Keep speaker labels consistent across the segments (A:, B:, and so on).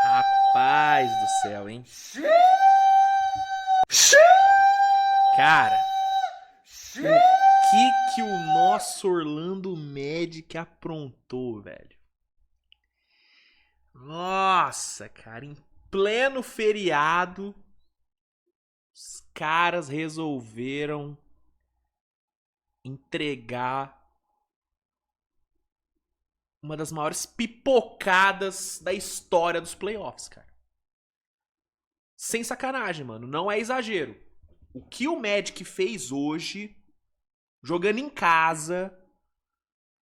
A: Rapaz do céu, hein? Cara, o que o nosso Orlando Magic aprontou, velho? Nossa, cara, em pleno feriado, os caras resolveram entregar uma das maiores pipocadas da história dos playoffs, cara. Sem sacanagem, mano. Não é exagero. O que o Magic fez hoje, jogando em casa,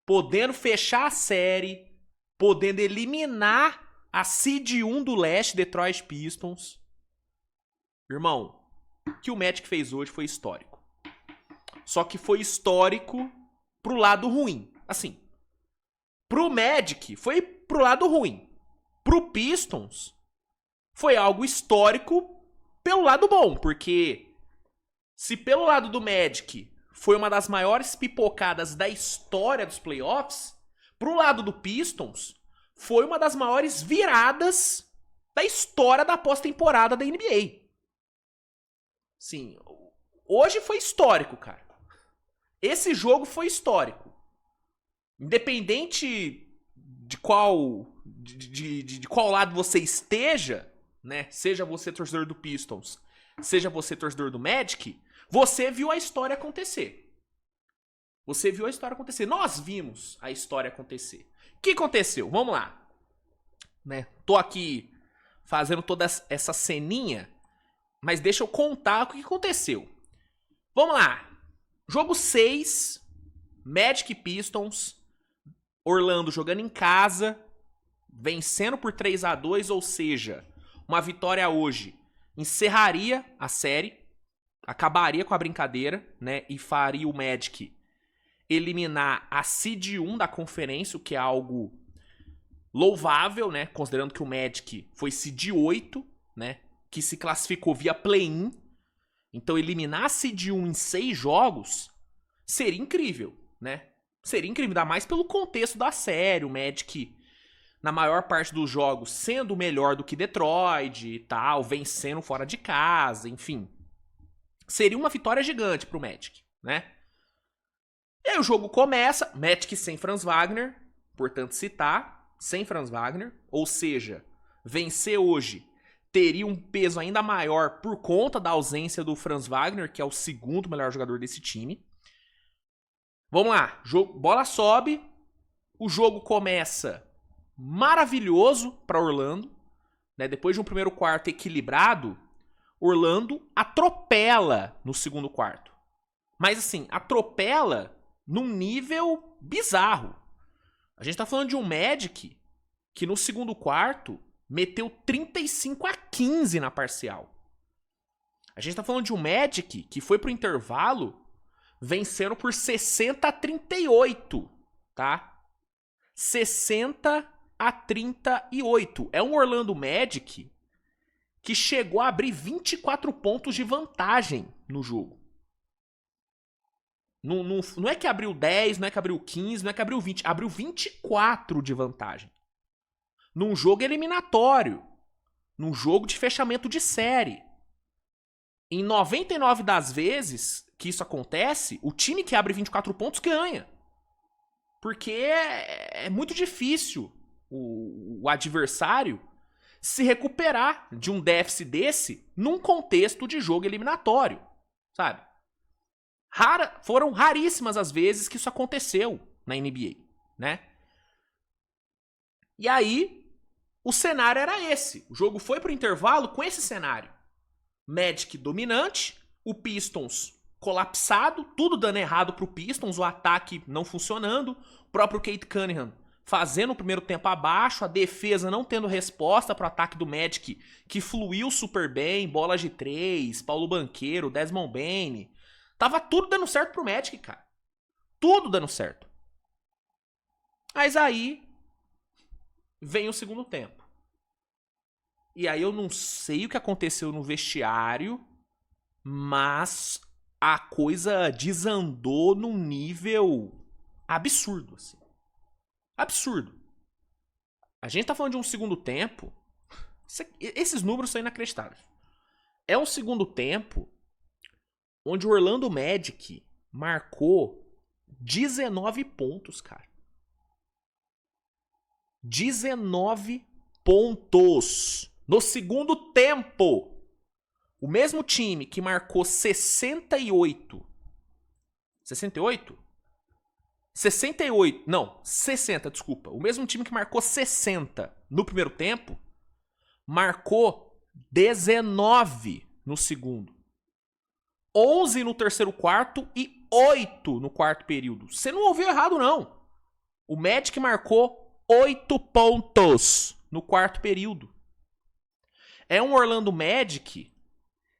A: podendo fechar a série, podendo eliminar a Seed 1 do leste, Detroit Pistons. Irmão, o que o Magic fez hoje foi histórico. Só que foi histórico pro lado ruim. Assim, pro Magic foi pro lado ruim. Pro Pistons foi algo histórico pelo lado bom, porque se pelo lado do Magic foi uma das maiores pipocadas da história dos playoffs, pro lado do Pistons foi uma das maiores viradas da história da pós-temporada da NBA. Sim, hoje foi histórico, cara. Esse jogo foi histórico. Independente de qual de qual lado você esteja, né? Seja você torcedor do Pistons, seja você torcedor do Magic, você viu a história acontecer. Você viu a história acontecer. Nós vimos a história acontecer. O que aconteceu? Vamos lá. Né? Tô aqui fazendo toda essa ceninha, mas deixa eu contar o que aconteceu. Vamos lá. Jogo 6, Magic Pistons, Orlando jogando em casa, vencendo por 3-2, ou seja, uma vitória hoje encerraria a série, acabaria com a brincadeira, né, e faria o Magic eliminar a Seed 1 da conferência, o que é algo louvável, né, considerando que o Magic foi Seed 8, né, que se classificou via play-in. Então eliminar a Seed 1 em 6 jogos seria incrível, né? Seria incrível, ainda mais pelo contexto da série, o Magic na maior parte dos jogos sendo melhor do que Detroit e tal, vencendo fora de casa, enfim. Seria uma vitória gigante pro Magic, né? E aí o jogo começa, Magic sem Franz Wagner, importante citar, sem Franz Wagner, ou seja, vencer hoje teria um peso ainda maior por conta da ausência do Franz Wagner, que é o segundo melhor jogador desse time. Vamos lá, bola sobe, o jogo começa maravilhoso para Orlando, né? Depois de um primeiro quarto equilibrado, Orlando atropela no segundo quarto. Mas assim, atropela num nível bizarro. A gente tá falando de um Magic que no segundo quarto meteu 35-15 na parcial. A gente tá falando de um Magic que foi pro intervalo vencendo por 60-38, tá? 60-38. É um Orlando Magic que chegou a abrir 24 pontos de vantagem no jogo. Não é que abriu 10, não é que abriu 15, não é que abriu 20. Abriu 24 de vantagem. Num jogo eliminatório. Num jogo de fechamento de série. Em 99 das vezes que isso acontece, o time que abre 24 pontos ganha. Porque é muito difícil o adversário se recuperar de um déficit desse num contexto de jogo eliminatório, sabe? Foram raríssimas as vezes que isso aconteceu na NBA, né? E aí, o cenário era esse. O jogo foi pro intervalo com esse cenário. Magic dominante, o Pistons colapsado, tudo dando errado pro Pistons, o ataque não funcionando, o próprio Kate Cunningham fazendo o primeiro tempo abaixo, a defesa não tendo resposta pro ataque do Magic, que fluiu super bem, bolas de 3, Paulo Banqueiro, Desmond Bane. Tava tudo dando certo pro Magic, cara. Tudo dando certo. Mas aí vem o segundo tempo. E aí eu não sei o que aconteceu no vestiário, mas a coisa desandou num nível absurdo, assim. Absurdo. A gente tá falando de um segundo tempo. Esses números são inacreditáveis. É um segundo tempo onde o Orlando Magic marcou 19 pontos, cara. 19 pontos no segundo tempo. O mesmo time que marcou 68. 68? 68. Não, 60, desculpa. O mesmo time que marcou 60 no primeiro tempo marcou 19 no segundo. 11 no terceiro quarto e 8 no quarto período. Você não ouviu errado, não. O Magic marcou 8 pontos no quarto período. É um Orlando Magic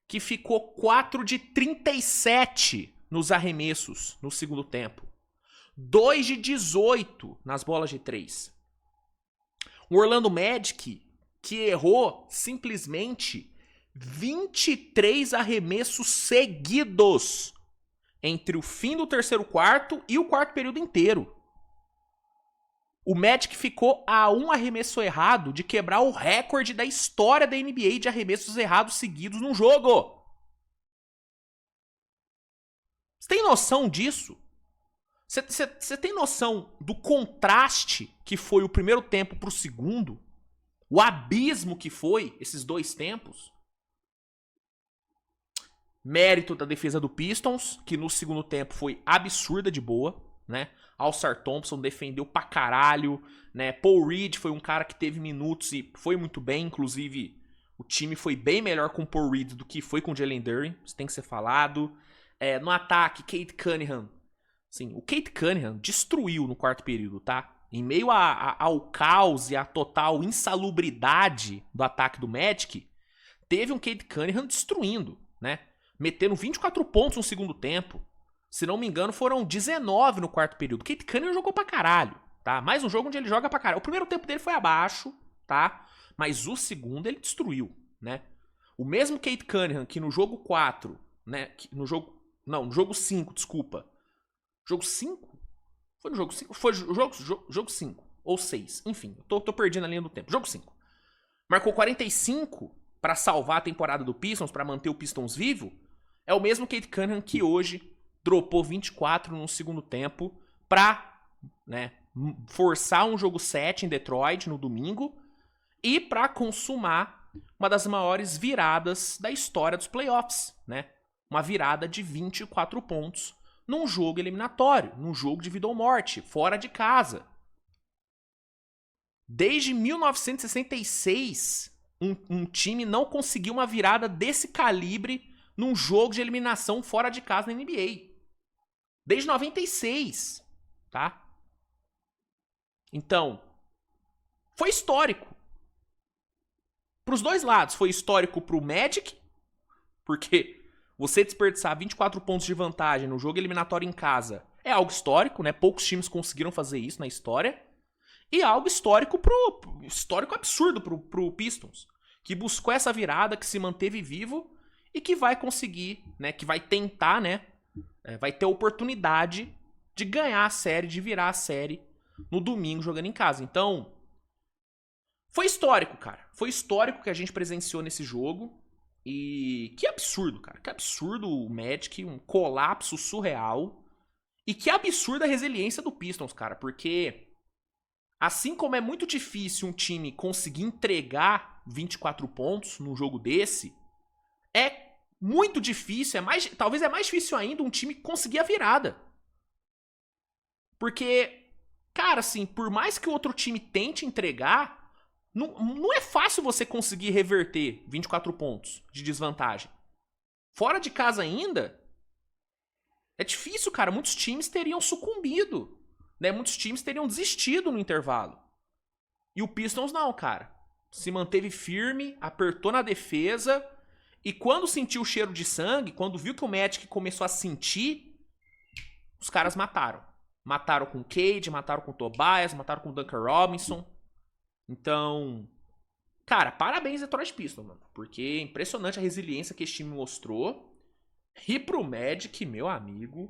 A: que ficou 4 de 37 nos arremessos no segundo tempo. 2 de 18 nas bolas de 3. O Orlando Magic que errou simplesmente 23 arremessos seguidos entre o fim do terceiro quarto e o quarto período inteiro. O Magic ficou a um arremesso errado de quebrar o recorde da história da NBA de arremessos errados seguidos num jogo. Você tem noção disso? Você tem noção do contraste que foi o primeiro tempo pro segundo? O abismo que foi esses dois tempos? Mérito da defesa do Pistons, que no segundo tempo foi absurda de boa, né? Al-Sar Thompson defendeu pra caralho, né? Paul Reed foi um cara que teve minutos e foi muito bem, inclusive o time foi bem melhor com o Paul Reed do que foi com o Jalen Duren, isso tem que ser falado. No ataque, Cade Cunningham. Sim, o Cade Cunningham destruiu no quarto período, tá? Em meio ao caos e à total insalubridade do ataque do Magic, teve um Cade Cunningham destruindo, né? Metendo 24 pontos no segundo tempo. Se não me engano, foram 19 no quarto período. O Cade Cunningham jogou pra caralho, tá? Mais um jogo onde ele joga pra caralho. O primeiro tempo dele foi abaixo, tá? Mas o segundo ele destruiu, né? O mesmo Cade Cunningham que no jogo 4, né? No jogo 5, desculpa. Jogo 5? Foi no jogo 5? Foi jogo 5 ou 6. Enfim, eu tô perdendo a linha do tempo. Jogo 5. Marcou 45 pra salvar a temporada do Pistons, pra manter o Pistons vivo. É o mesmo Cade Cunningham que hoje dropou 24 no segundo tempo pra, né, forçar um jogo 7 em Detroit no domingo e pra consumar uma das maiores viradas da história dos playoffs, né? Uma virada de 24 pontos num jogo eliminatório, num jogo de vida ou morte, fora de casa. Desde 1966, um time não conseguiu uma virada desse calibre num jogo de eliminação fora de casa na NBA. Desde 96, tá? Então, foi histórico. Pros dois lados, foi histórico pro Magic, porque você desperdiçar 24 pontos de vantagem no jogo eliminatório em casa é algo histórico, né? Poucos times conseguiram fazer isso na história. E algo histórico histórico absurdo pro Pistons, que buscou essa virada, que se manteve vivo e que vai conseguir, né? Que vai tentar, né? Vai ter a oportunidade de ganhar a série, de virar a série no domingo jogando em casa. Então, foi histórico, cara. Foi histórico que a gente presenciou nesse jogo. E que absurdo, cara. Que absurdo o Magic, um colapso surreal. E que absurda a resiliência do Pistons, cara. Porque, assim como é muito difícil um time conseguir entregar 24 pontos num jogo desse, é muito difícil, talvez é mais difícil ainda um time conseguir a virada. Porque, cara, assim, por mais que o outro time tente entregar, não é fácil você conseguir reverter 24 pontos de desvantagem. Fora de casa ainda, é difícil, cara. Muitos times teriam sucumbido, né? Muitos times teriam desistido no intervalo. E o Pistons não, cara. Se manteve firme, apertou na defesa. E quando sentiu o cheiro de sangue, quando viu que o Magic começou a sentir, os caras mataram. Mataram com o Cade, mataram com o Tobias, mataram com o Duncan Robinson. Então, cara, parabéns Detroit Pistons, mano. Porque é impressionante a resiliência que esse time mostrou. E pro Magic, meu amigo,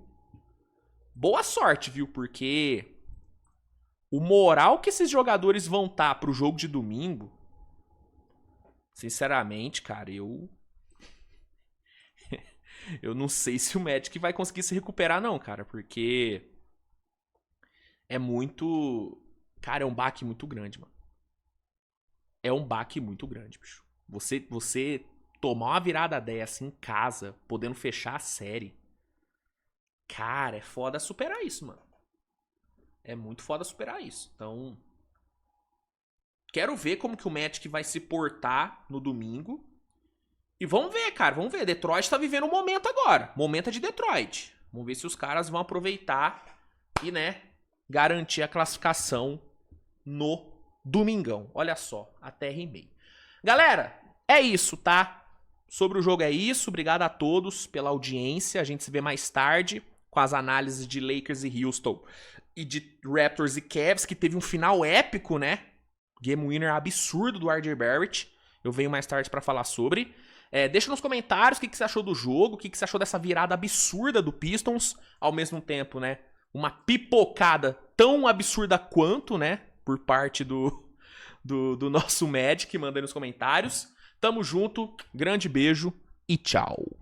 A: boa sorte, viu? Porque o moral que esses jogadores vão estar pro jogo de domingo, sinceramente, cara, eu não sei se o Magic vai conseguir se recuperar não, cara, porque é muito... Cara, é um baque muito grande, mano. É um baque muito grande, bicho. Você tomar uma virada dessa em casa, podendo fechar a série, cara, é foda superar isso, mano. É muito foda superar isso. Então, quero ver como que o Magic vai se portar no domingo. E vamos ver, cara, vamos ver. Detroit tá vivendo um momento agora. Momento de Detroit. Vamos ver se os caras vão aproveitar e, né, garantir a classificação no domingão. Olha só, até rimei. Galera, é isso, tá? Sobre o jogo é isso. Obrigado a todos pela audiência. A gente se vê mais tarde com as análises de Lakers e Houston e de Raptors e Cavs, que teve um final épico, né? Game winner absurdo do RJ Barrett. Eu venho mais tarde pra falar sobre. Deixa nos comentários o que você achou do jogo, o que você achou dessa virada absurda do Pistons. Ao mesmo tempo, né? Uma pipocada tão absurda quanto, né? Por parte do nosso Magic. Manda aí nos comentários. Tamo junto, grande beijo e tchau.